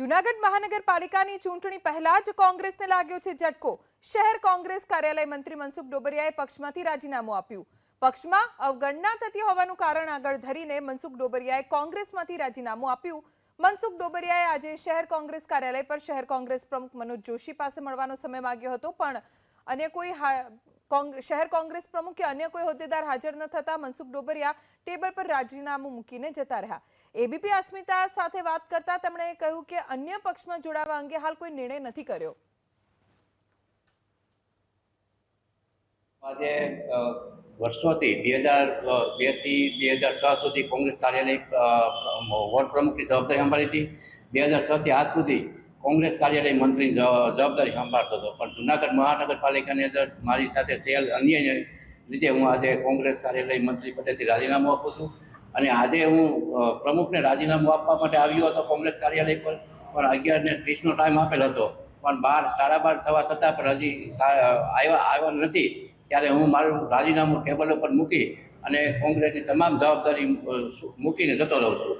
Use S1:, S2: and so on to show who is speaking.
S1: જૂનાગઢ મહાનગરપાલિકાની ચૂંટણી પહેલા જ કોંગ્રેસને લાગ્યો છે ઝટકો। શહેર કોંગ્રેસ કાર્યાલય મંત્રી મનસુખ ડોબરિયાએ પક્ષમાંથી રાજીનામું આપ્યું। પક્ષમાં અવગણના થતી હોવાનું કારણ આગળ ધરીને મનસુખ ડોબરિયાએ કોંગ્રેસમાંથી રાજીનામું આપ્યું। મનસુખ ડોબરિયાએ આજે શહેર કોંગ્રેસ કાર્યાલય પર શહેર કોંગ્રેસ પ્રમુખ મનોજ જોશી પાસે મળવાનો સમય માંગ્યો હતો, પણ અન્ય કોઈ શહેર કોંગ્રેસ પ્રમુખ કે અન્ય કોઈ હોદ્દેદાર હાજર ન થતા મનસુખ ડોબરિયા ટેબલ પર રાજીનામું મૂકીને જતા રહ્યા। એબીપી અસ્મિતા સાથે વાત કરતા તેમણે કહ્યું કે અન્ય પક્ષમાં જોડાવા અંગે હાલ કોઈ નિર્ણય નથી કર્યો।
S2: આજે વર્ષોથી 2002 થી 2006 સુધી કોંગ્રેસ કાર્યાલય વોર્ડ પ્રમુખની જવાબદારી સંભાળી હતી। 2006 થી આજ સુધી કોંગ્રેસ કાર્યાલય મંત્રીની જવાબદારી સંભાળતો હતો, પણ જૂનાગઢ મહાનગરપાલિકાની અંદર મારી સાથે થયેલ અન્યાયને લીધે હું આજે કોંગ્રેસ કાર્યાલય મંત્રી પદેથી રાજીનામું આપું છું। અને આજે હું પ્રમુખને રાજીનામું આપવા માટે આવ્યો હતો કોંગ્રેસ કાર્યાલય પર, પણ 11:30નો ટાઈમ આપેલ હતો, પણ 12:30 થવા છતાં પણ હજી આવ્યા નથી। ત્યારે હું મારું રાજીનામું ટેબલ ઉપર મૂકી અને કોંગ્રેસની તમામ જવાબદારી મૂકીને જતો રહું છું।